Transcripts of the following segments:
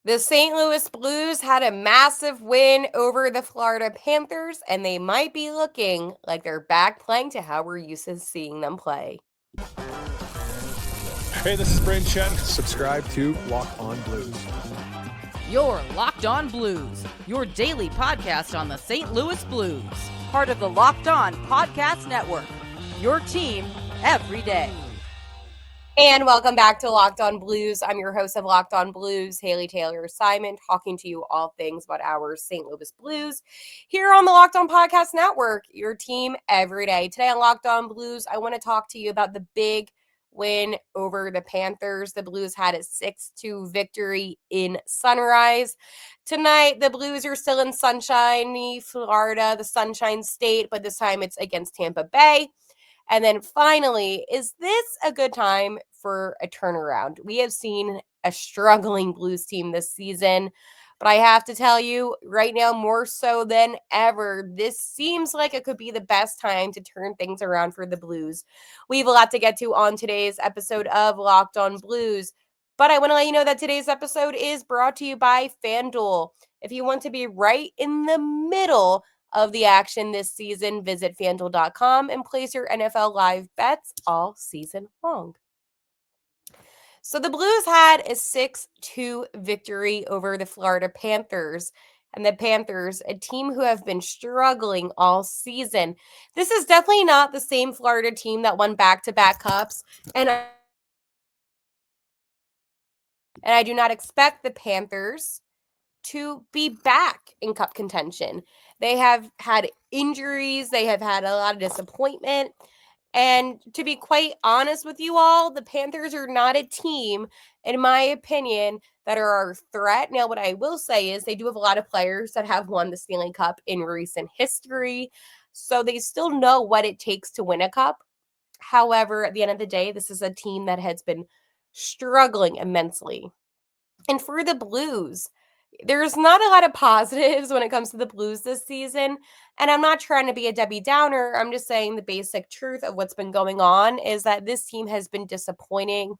The St. Louis Blues had a massive win over the Florida Panthers, and they might be looking like they're back playing to how we're used to seeing them play. Hey, this is Brayden Chen. Subscribe to Lock On Blues. You're Locked On Blues, your daily podcast on the St. Louis Blues. Part of the Locked On Podcast Network, your team every day. And welcome back to Locked On Blues. I'm your host of Locked On Blues, Haley Taylor Simon, talking to you all things about our St. Louis Blues here on the Locked On Podcast Network, your team every day. Today on Locked On Blues, I want to talk to you about the big win over the Panthers. The Blues had a 6-2 victory in Sunrise. Tonight, the Blues are still in sunshiny Florida, the Sunshine State, but this time it's against Tampa Bay. And then finally, is this a good time for a turnaround? We have seen a struggling Blues team this season, but I have to tell you right now, more so than ever, this seems like it could be the best time to turn things around for the Blues. We have a lot to get to on today's episode of Locked On Blues, but I want to let you know that today's episode is brought to you by FanDuel. If you want to be right in the middle of the action this season, visit FanDuel.com and place your NFL live bets all season long. So the Blues had a 6-2 victory over the Florida Panthers. And the Panthers, a team who have been struggling all season. This is definitely not the same Florida team that won back-to-back cups. And I do not expect the Panthers to be back in cup contention. They have had injuries. They have had a lot of disappointment. And to be quite honest with you all, the Panthers are not a team, in my opinion, that are a threat. Now, what I will say is they do have a lot of players that have won the Stanley Cup in recent history. So they still know what it takes to win a cup. However, at the end of the day, this is a team that has been struggling immensely. And for the Blues, there's not a lot of positives when it comes to the Blues this season. And I'm not trying to be a Debbie Downer. I'm just saying the basic truth of what's been going on is that this team has been disappointing.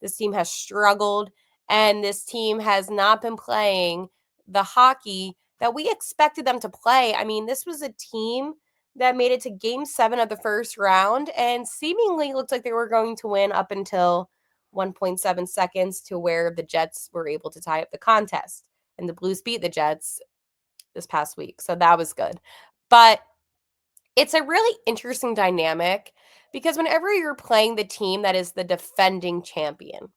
This team has struggled. And this team has not been playing the hockey that we expected them to play. I mean, this was a team that made it to Game 7 of the first round and seemingly looked like they were going to win up until 1.7 seconds to where the Jets were able to tie up the contest. And the Blues beat the Jets this past week. So that was good. But it's a really interesting dynamic because whenever you're playing the team that is the defending champion,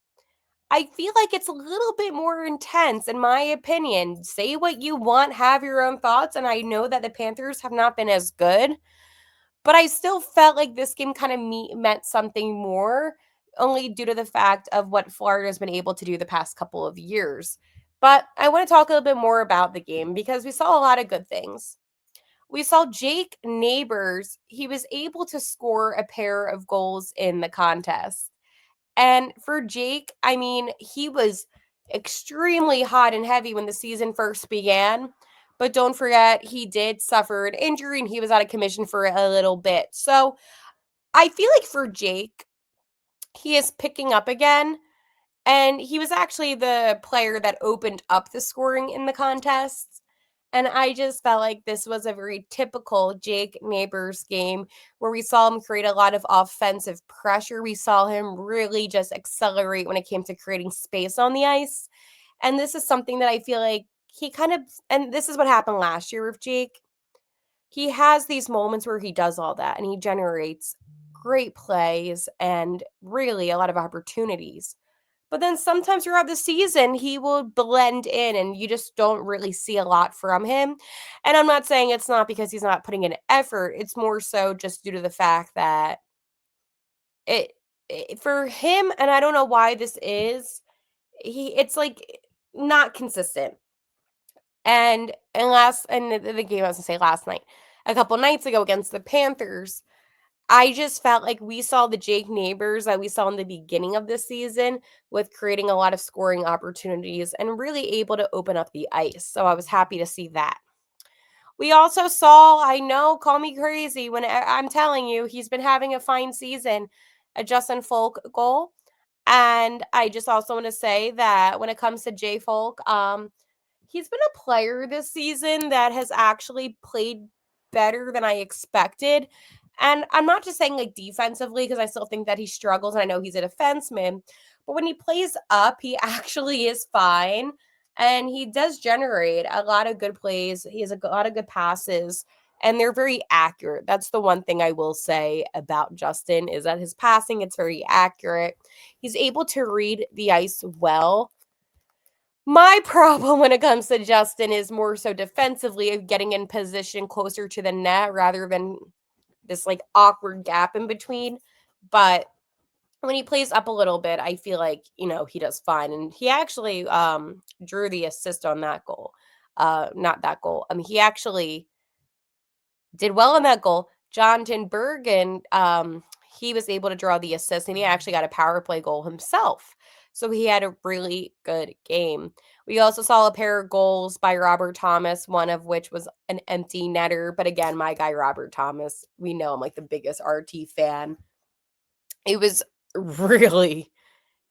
I feel like it's a little bit more intense, in my opinion. Say what you want, have your own thoughts. And I know that the Panthers have not been as good, but I still felt like this game kind of meant something more, only due to the fact of what Florida has been able to do the past couple of years. But I want to talk a little bit more about the game because we saw a lot of good things. We saw Jake Neighbours. He was able to score a pair of goals in the contest. And for Jake, I mean, he was extremely hot and heavy when the season first began. But don't forget, he did suffer an injury and he was out of commission for a little bit. So I feel like for Jake, he is picking up again. And he was actually the player that opened up the scoring in the contests. And I just felt like this was a very typical Jake Neighbours game where we saw him create a lot of offensive pressure. We saw him really just accelerate when it came to creating space on the ice. And this is something that I feel like he kind of, and this is what happened last year with Jake. He has these moments where he does all that and he generates great plays and really a lot of opportunities. But then sometimes throughout the season, he will blend in and you just don't really see a lot from him. And I'm not saying it's not because he's not putting in effort. It's more so just due to the fact that it for him, and I don't know why this is, it's like not consistent. And the game I was gonna say last night, a couple nights ago against the Panthers, I just felt like we saw the Jake Neighbours that we saw in the beginning of this season with creating a lot of scoring opportunities and really able to open up the ice. So I was happy to see that. We also saw, I know, call me crazy when I'm telling you, he's been having a fine season, a Justin Folk goal. And I just also want to say that when it comes to Jay Folk, he's been a player this season that has actually played better than I expected. And I'm not just saying like defensively, because I still think that he struggles, and I know he's a defenseman. But when he plays up, he actually is fine. And he does generate a lot of good plays. He has a lot of good passes, and they're very accurate. That's the one thing I will say about Justin, is that his passing, it's very accurate. He's able to read the ice well. My problem when it comes to Justin is more so defensively, of getting in position closer to the net rather than this like awkward gap in between. But when he plays up a little bit, I feel like, he does fine. And he actually drew the assist on that goal. Not that goal. I mean, he actually did well in that goal. Jonathan Bergen, he was able to draw the assist, and he actually got a power play goal himself. So he had a really good game. We also saw a pair of goals by Robert Thomas, one of which was an empty netter. But again, my guy Robert Thomas, we know I'm like the biggest RT fan. It was really,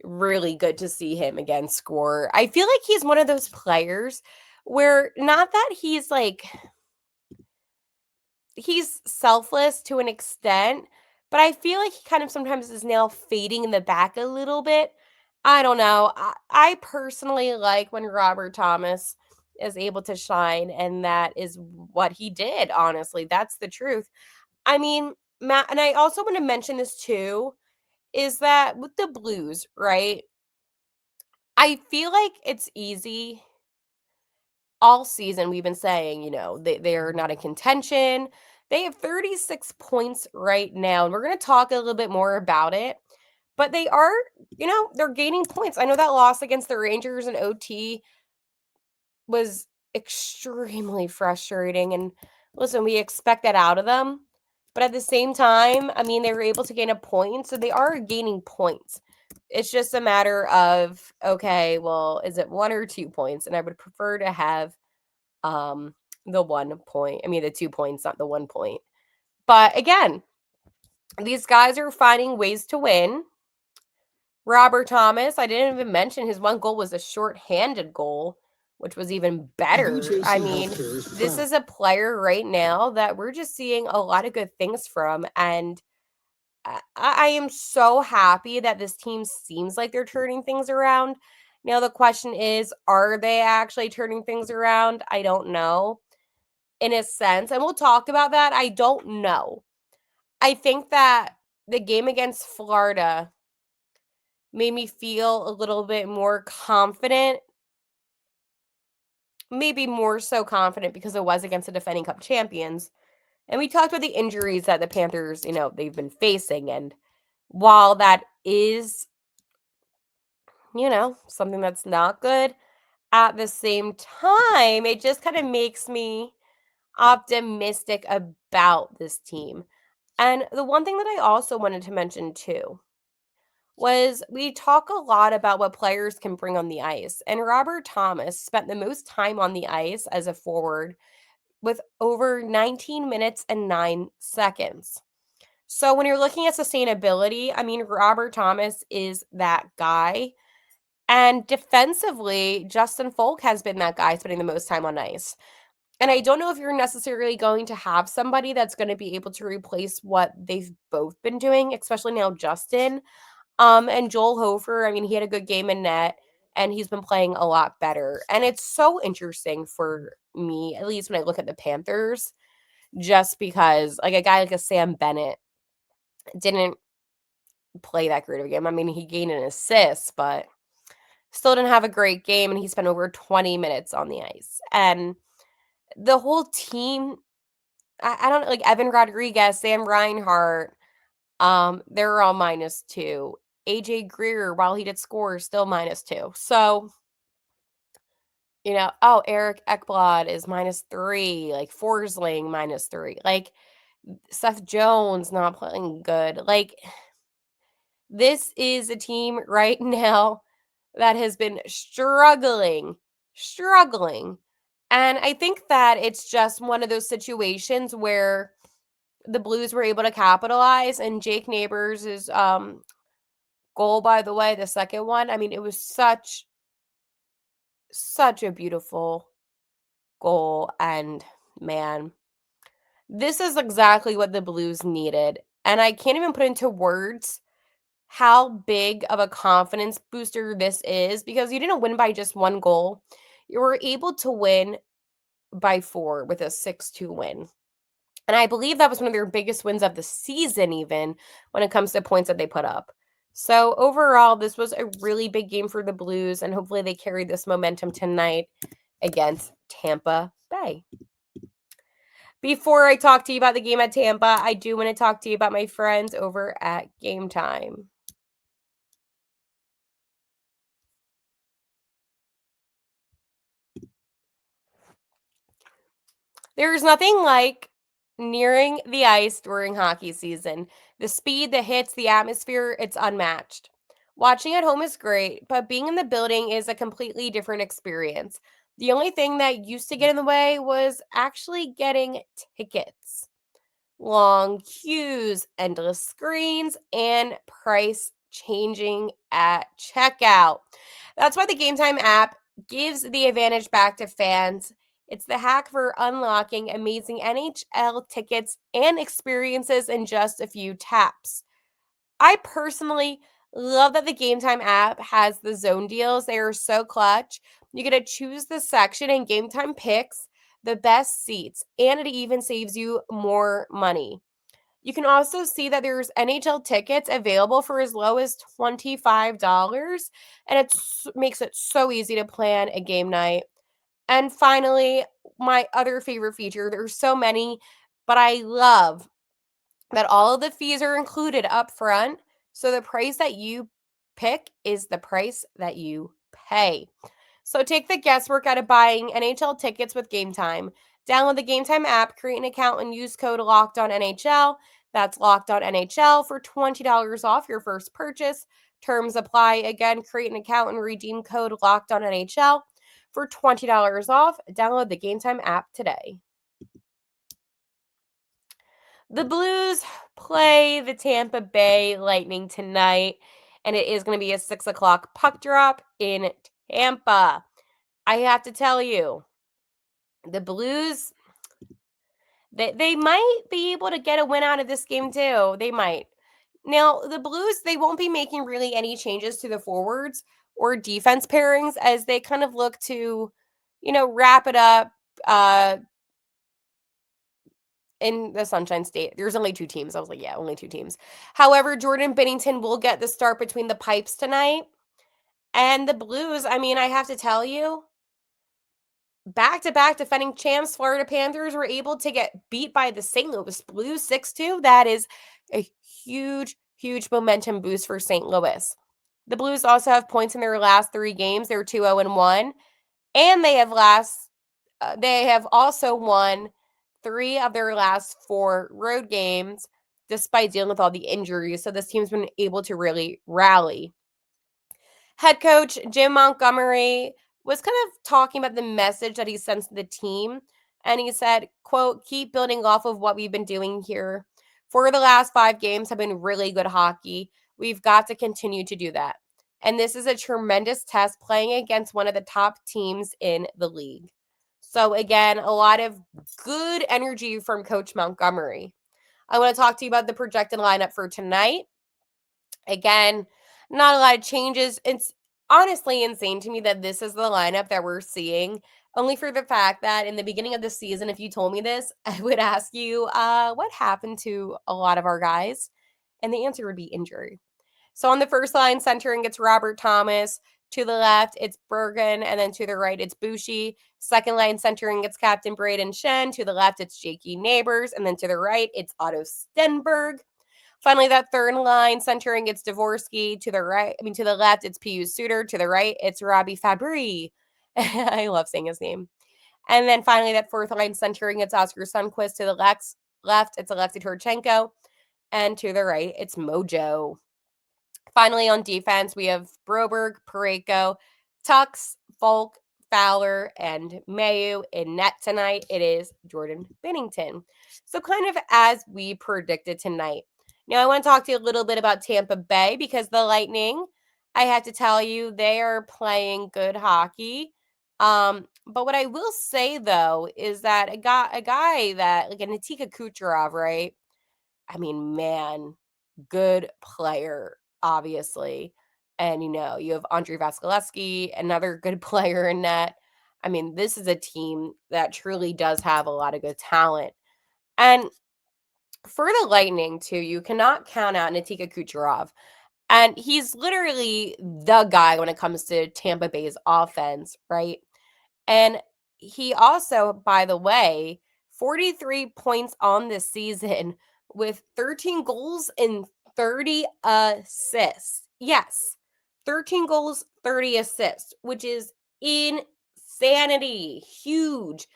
really good to see him again score. I feel like he's one of those players where, not that he's like, he's selfless to an extent, but I feel like he kind of sometimes is now fading in the back a little bit. I don't know. I personally like when Robert Thomas is able to shine, and that is what he did, honestly. That's the truth. I mean, Matt, and I also want to mention this too, is that with the Blues, right? I feel like it's easy. All season we've been saying, they're not in contention. They have 36 points right now, and we're going to talk a little bit more about it. But they are, they're gaining points. I know that loss against the Rangers in OT was extremely frustrating. And listen, we expect that out of them. But at the same time, I mean, they were able to gain a point, so they are gaining points. It's just a matter of, okay, well, is it 1 or 2 points? And I would prefer to have the 1 point. I mean, the 2 points, not the 1 point. But again, these guys are finding ways to win. Robert Thomas, I didn't even mention his one goal was a shorthanded goal, which was even better. I mean, this is a player right now that we're just seeing a lot of good things from. And I am so happy that this team seems like they're turning things around. Now, the question is, are they actually turning things around? I don't know, in a sense. And we'll talk about that. I don't know. I think that the game against Florida made me feel a little bit more confident. Maybe more so confident because it was against the defending Cup champions. And we talked about the injuries that the Panthers, they've been facing. And while that is, something that's not good, at the same time, it just kind of makes me optimistic about this team. And the one thing that I also wanted to mention too was, we talk a lot about what players can bring on the ice. And Robert Thomas spent the most time on the ice as a forward with over 19 minutes and 9 seconds. So when you're looking at sustainability, I mean, Robert Thomas is that guy. And defensively, Justin Folk has been that guy spending the most time on ice. And I don't know if you're necessarily going to have somebody that's going to be able to replace what they've both been doing, especially now Justin. And Joel Hofer, I mean, he had a good game in net, and he's been playing a lot better. And it's so interesting for me, at least when I look at the Panthers, just because like a guy like a Sam Bennett didn't play that great of a game. I mean, he gained an assist, but still didn't have a great game, and he spent over 20 minutes on the ice. And the whole team, I don't like Evan Rodriguez, Sam Reinhart, they're all -2. AJ Greer, while he did score, still -2. So, Eric Ekblad is -3, like Forsling -3. Like Seth Jones not playing good. Like, this is a team right now that has been struggling. And I think that it's just one of those situations where the Blues were able to capitalize, and Jake Neighbours is goal, by the way, the second one. I mean, it was such a beautiful goal. And man, this is exactly what the Blues needed. And I can't even put into words how big of a confidence booster this is, because you didn't win by just one goal. You were able to win by 4 with a 6-2 win. And I believe that was one of their biggest wins of the season, even when it comes to points that they put up. So overall, this was a really big game for the Blues, and hopefully they carry this momentum tonight against Tampa Bay. Before I talk to you about the game at Tampa, I do want to talk to you about my friends over at Gametime. There's nothing like nearing the ice during hockey season. The speed, the hits, the atmosphere, it's unmatched. Watching at home is great, but being in the building is a completely different experience. The only thing that used to get in the way was actually getting tickets. Long queues, endless screens, and price changing at checkout. That's why the Gametime app gives the advantage back to fans. It's the hack for unlocking amazing NHL tickets and experiences in just a few taps. I personally love that the Gametime app has the zone deals. They are so clutch. You get to choose the section, and Gametime picks the best seats, and it even saves you more money. You can also see that there's NHL tickets available for as low as $25, and it makes it so easy to plan a game night. And finally, my other favorite feature, there's so many, but I love that all of the fees are included up front. So the price that you pick is the price that you pay. So take the guesswork out of buying NHL tickets with Gametime. Download the Gametime app, create an account, and use code LOCKEDONNHL. That's LOCKEDONNHL for $20 off your first purchase. Terms apply. Again, create an account and redeem code LOCKEDONNHL for $20 off. Download the Gametime app today. The Blues play the Tampa Bay Lightning tonight, and it is going to be a 6 o'clock puck drop in Tampa. I have to tell you, the Blues, they might be able to get a win out of this game too. They might. Now, the Blues, they won't be making really any changes to the forwards or defense pairings as they kind of look to, wrap it up in the Sunshine State. There's only 2 teams. I was like, yeah, only 2 teams. However, Jordan Binnington will get the start between the pipes tonight. And the Blues, I mean, I have to tell you, back-to-back defending champs, Florida Panthers were able to get beat by the St. Louis Blues 6-2. That is a huge, huge momentum boost for St. Louis. The Blues also have points in their last 3 games. They're 2-0-1. And they have also won 3 of their last 4 road games despite dealing with all the injuries. So this team's been able to really rally. Head coach Jim Montgomery was kind of talking about the message that he sends to the team. And he said, quote, keep building off of what we've been doing here. For the last 5 games have been really good hockey. We've got to continue to do that. And this is a tremendous test playing against one of the top teams in the league. So again, a lot of good energy from Coach Montgomery. I want to talk to you about the projected lineup for tonight. Again, not a lot of changes. It's honestly insane to me that this is the lineup that we're seeing, only for the fact that in the beginning of the season, if you told me this, I would ask you, what happened to a lot of our guys? And the answer would be injury. So on the first line, centering, it's Robert Thomas. To the left, it's Bergen. And then to the right, it's Boucher. Second line, centering, it's Captain Braden Shen. To the left, it's Jakey Neighbours. And then to the right, it's Otto Stenberg. Finally, that third line, centering, it's Dvorsky. To the left, it's Pius Suter. To the right, it's Robbie Fabry. I love saying his name. And then finally, that fourth line, centering, it's Oscar Sundquist. To the left, it's Alexei Turchenko. And to the right, it's Mojo. Finally, on defense, we have Broberg, Parayko, Tux, Falk, Fowler, and Mayu. In net tonight, it is Jordan Binnington. So kind of as we predicted tonight. Now, I want to talk to you a little bit about Tampa Bay because the Lightning, I have to tell you, they are playing good hockey. But what I will say though is that a guy that like a Nikita Kucherov, right? I mean, man, good player, obviously. And you have Andrei Vasilevsky, another good player in net. I mean, this is a team that truly does have a lot of good talent. And for the Lightning, too, you cannot count out Nikita Kucherov. And he's literally the guy when it comes to Tampa Bay's offense, right? And he also, by the way, 43 points on this season with 13 goals and 30 assists. Yes, 13 goals, 30 assists, which is insanity. Huge.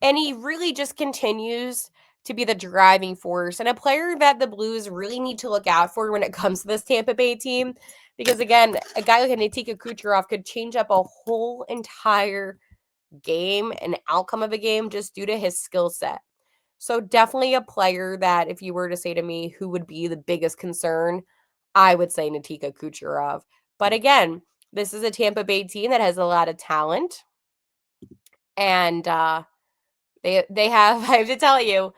And he really just continues to be the driving force and a player that the Blues really need to look out for when it comes to this Tampa Bay team. Because again, a guy like a Nikita Kucherov could change up a whole entire game and outcome of a game just due to his skill set. So definitely a player that if you were to say to me who would be the biggest concern, I would say Nikita Kucherov. But again, this is a Tampa Bay team that has a lot of talent. And they have, I have to tell you,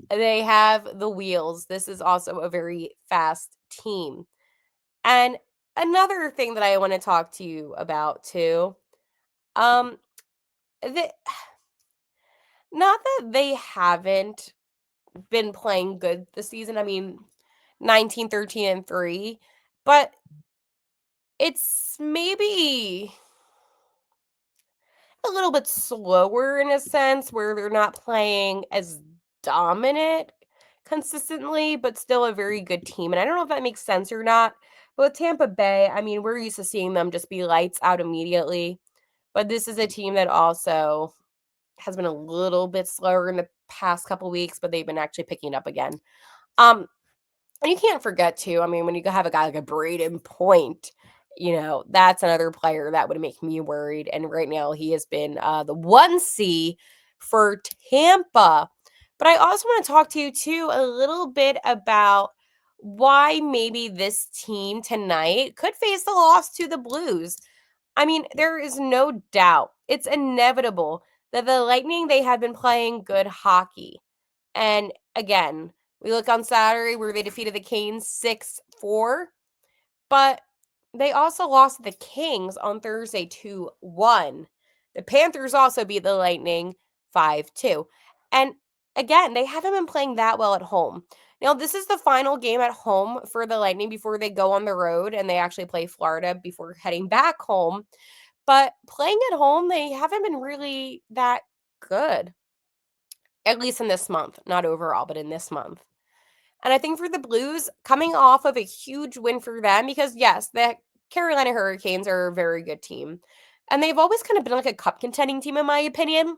they have the wheels. This is also a very fast team. And another thing that I want to talk to you about too, um, the, not that they haven't been playing good this season. I mean, 19, 13, and 3, but it's maybe a little bit slower in a sense where they're not playing as dominant consistently, but still a very good team. And I don't know if that makes sense or not. But with Tampa Bay, I mean, we're used to seeing them just be lights out immediately. But this is a team that also has been a little bit slower in the past couple weeks, but they've been actually picking up again. Um, and you can't forget too, I mean, when you have a guy like a Braden Point, that's another player that would make me worried. And right now he has been the 1C for Tampa. But I also want to talk to you too a little bit about why maybe this team tonight could face the loss to the Blues. I mean, there is no doubt. It's inevitable that the Lightning, they have been playing good hockey. And again, we look on Saturday where they defeated the Canes 6-4, but they also lost to the Kings on Thursday 2-1. The Panthers also beat the Lightning 5-2. And again, they haven't been playing that well at home. Now, this is the final game at home for the Lightning before they go on the road and they actually play Florida before heading back home. But playing at home, they haven't been really that good, at least in this month. Not overall, but in this month. And I think for the Blues, coming off of a huge win for them, because yes, the Carolina Hurricanes are a very good team. And they've always kind of been like a cup contending team, in my opinion.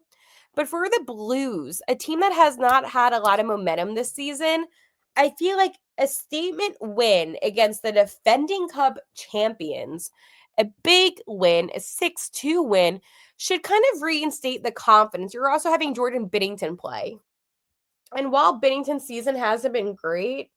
But for the Blues, a team that has not had a lot of momentum this season, I feel like a statement win against the defending Cup champions, a big win, a 6-2 win, should kind of reinstate the confidence. You're also having Jordan Binnington play. And while Binnington's season hasn't been great,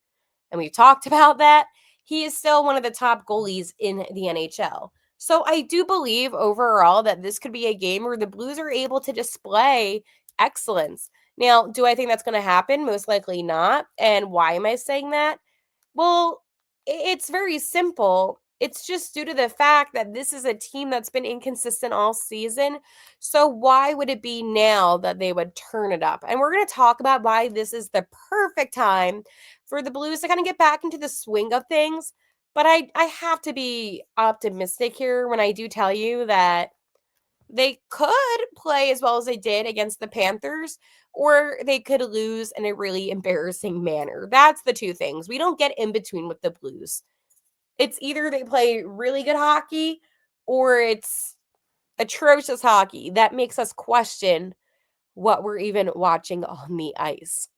and we've talked about that, he is still one of the top goalies in the NHL. So I do believe overall that this could be a game where the Blues are able to display excellence. Now, do I think that's going to happen? Most likely not. And why am I saying that? Well, it's very simple. It's just due to the fact that this is a team that's been inconsistent all season. So why would it be now that they would turn it up? And we're going to talk about why this is the perfect time for the Blues to kind of get back into the swing of things. But I have to be optimistic here when I do tell you that they could play as well as they did against the Panthers, or they could lose in a really embarrassing manner. That's the two things. We don't get in between with the Blues. It's either they play really good hockey or it's atrocious hockey. That makes us question what we're even watching on the ice.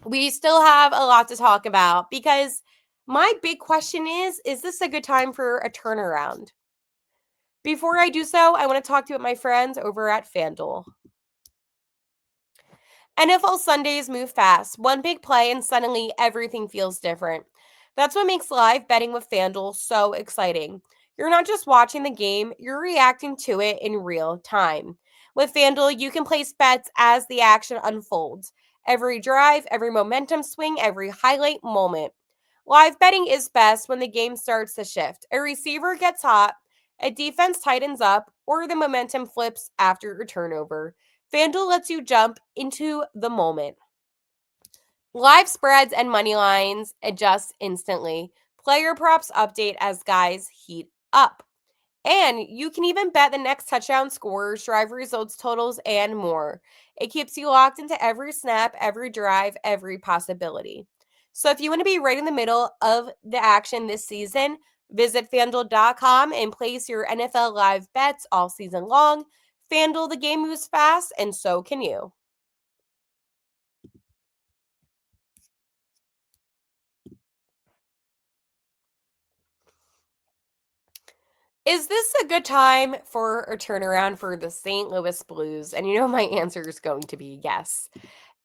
We still have a lot to talk about because my big question is this a good time for a turnaround? Before I do so, I want to talk to my friends over at FanDuel. NFL Sundays move fast. One big play and suddenly everything feels different. That's what makes live betting with FanDuel so exciting. You're not just watching the game, you're reacting to it in real time. With FanDuel, you can place bets as the action unfolds. Every drive, every momentum swing, every highlight moment. Live betting is best when the game starts to shift. A receiver gets hot, a defense tightens up, or the momentum flips after a turnover. FanDuel lets you jump into the moment. Live spreads and money lines adjust instantly. Player props update as guys heat up. And you can even bet the next touchdown scores, drive results totals, and more. It keeps you locked into every snap, every drive, every possibility. So if you want to be right in the middle of the action this season, visit fanduel.com and place your NFL live bets all season long. FanDuel, the game moves fast, and so can you. Is this a good time for a turnaround for the St. Louis Blues? And you know my answer is going to be yes.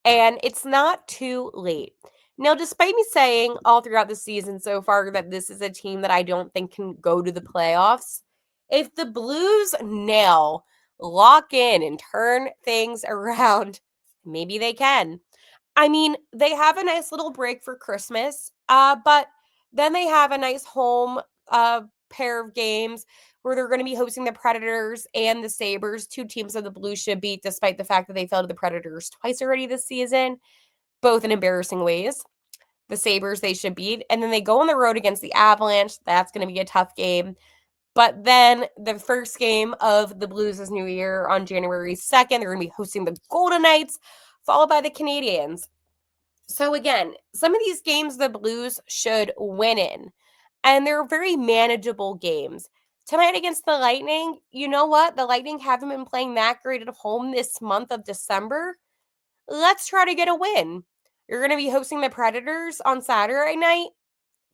And it's not too late. Now, despite me saying all throughout the season so far that this is a team that I don't think can go to the playoffs, if the Blues now lock in and turn things around, maybe they can. I mean, they have a nice little break for Christmas, but then they have a nice home pair of games where they're going to be hosting the Predators and the Sabres, two teams that the Blues should beat, despite the fact that they fell to the Predators twice already this season, both in embarrassing ways. The Sabres they should beat. And then they go on the road against the Avalanche. That's going to be a tough game. But then the first game of the Blues' New Year on January 2nd, they're going to be hosting the Golden Knights, followed by the Canadiens. So again, some of these games the Blues should win in, and they're very manageable games. Tonight against the Lightning, you know what? The Lightning haven't been playing that great at home this month of December. Let's try to get a win. You're going to be hosting the Predators on Saturday night.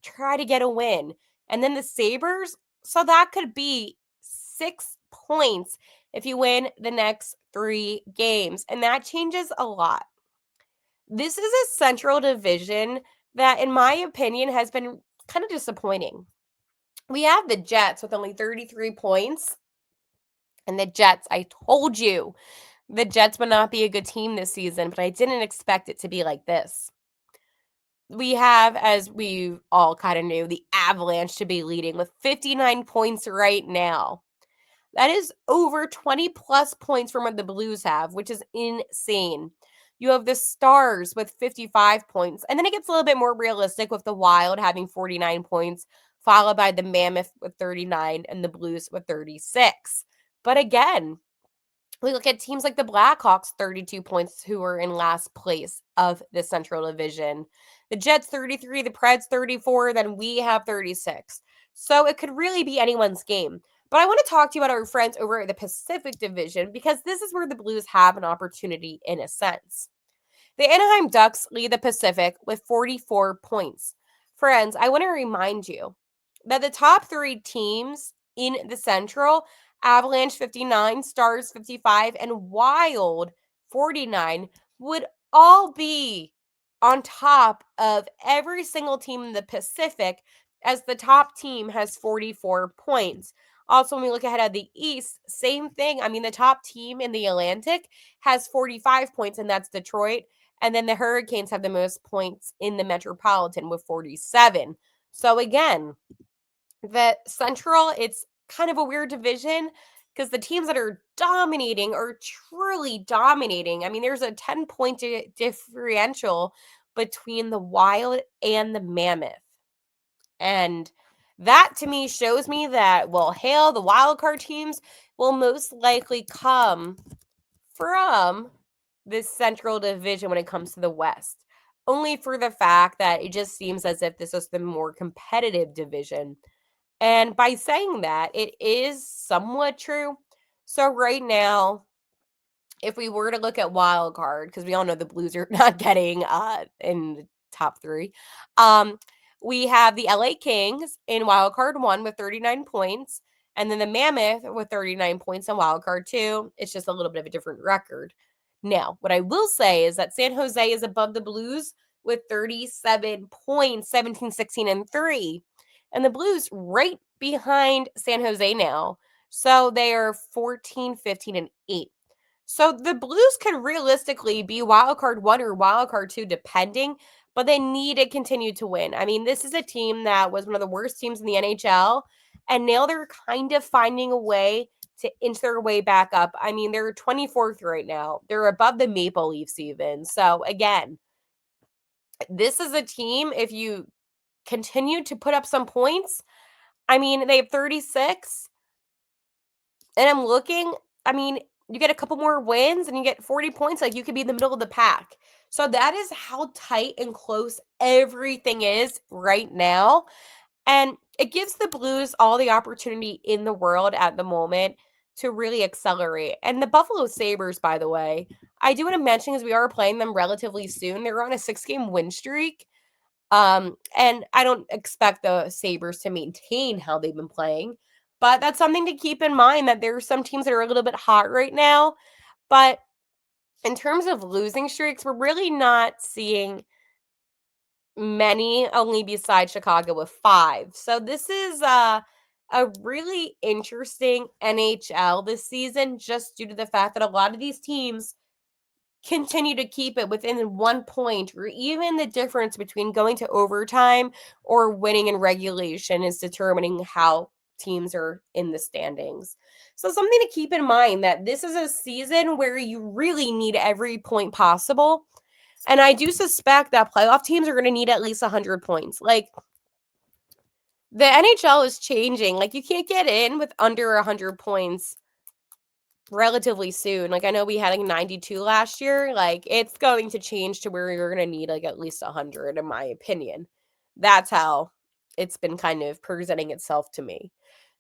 Try to get a win. And then the Sabres, so that could be 6 points if you win the next 3 games, and that changes a lot. This is a Central Division that, in my opinion, has been kind of disappointing. We have the Jets with only 33 points. And the Jets, I told you, the Jets would not be a good team this season, but I didn't expect it to be like this. We have, as we all kind of knew, the Avalanche to be leading with 59 points right now. That is over 20 plus points from what the Blues have, which is insane. You have the Stars with 55 points. And then it gets a little bit more realistic with the Wild having 49 points, followed by the Mammoth with 39 and the Blues with 36. But again, we look at teams like the Blackhawks, 32 points, who are in last place of the Central Division. The Jets, 33, the Preds, 34, then we have 36. So it could really be anyone's game. But I want to talk to you about our friends over at the Pacific Division because this is where the Blues have an opportunity in a sense. The Anaheim Ducks lead the Pacific with 44 points. Friends, I want to remind you that the top 3 teams in the Central, Avalanche 59, Stars 55, and Wild 49, would all be on top of every single team in the Pacific, as the top team has 44 points. Also, when we look ahead at the East, same thing. I mean, the top team in the Atlantic has 45 points, and that's Detroit. And then the Hurricanes have the most points in the Metropolitan with 47. So again, the Central, it's kind of a weird division because the teams that are dominating are truly dominating. I mean, there's a 10-point differential between the Wild and the Mammoth. And that to me shows me that, well, hell, the wild card teams will most likely come from this Central Division when it comes to the West. Only for the fact that it just seems as if this is the more competitive division. And by saying that, it is somewhat true. So right now, if we were to look at wild card, because we all know the Blues are not getting in the top 3, we have the LA Kings in wild card 1 with 39 points, and then the Mammoth with 39 points in wild card 2. It's just a little bit of a different record. Now, what I will say is that San Jose is above the Blues with 37 points, 17, 16, and 3. And the Blues right behind San Jose now. So they are 14, 15, and 8. So the Blues could realistically be wild card 1 or wild card 2 depending, but they need to continue to win. I mean, this is a team that was one of the worst teams in the NHL, and now they're kind of finding a way to inch their way back up. I mean, they're 24th right now. They're above the Maple Leafs even. So again, this is a team, if you continue to put up some points, I mean, they have 36. And I'm looking, I mean, you get a couple more wins and you get 40 points, like you could be in the middle of the pack. So that is how tight and close everything is right now. And it gives the Blues all the opportunity in the world at the moment to really accelerate. And the Buffalo Sabres, by the way, I do want to mention because we are playing them relatively soon. They're on a 6-game win streak. And I don't expect the Sabres to maintain how they've been playing, but that's something to keep in mind that there are some teams that are a little bit hot right now. But in terms of losing streaks, we're really not seeing many, only besides Chicago with 5. So this is a really interesting NHL this season, just due to the fact that a lot of these teams continue to keep it within 1 point, or even the difference between going to overtime or winning in regulation is determining how teams are in the standings. So something to keep in mind that this is a season where you really need every point possible. And I do suspect that playoff teams are going to need at least 100 points. Like, the NHL is changing. Like, you can't get in with under 100 points relatively soon. Like, I know we had like 92 last year. Like, it's going to change to where you're going to need like at least 100, in my opinion. That's how it's been kind of presenting itself to me.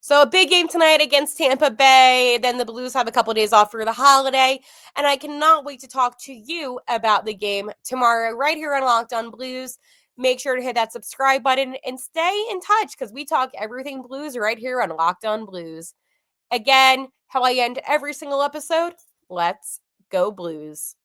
So a big game tonight against Tampa Bay. Then the Blues have a couple of days off for the holiday. And I cannot wait to talk to you about the game tomorrow right here on Locked On Blues. Make sure to hit that subscribe button and stay in touch because we talk everything Blues right here on Locked On Blues. Again, how I end every single episode, let's go Blues.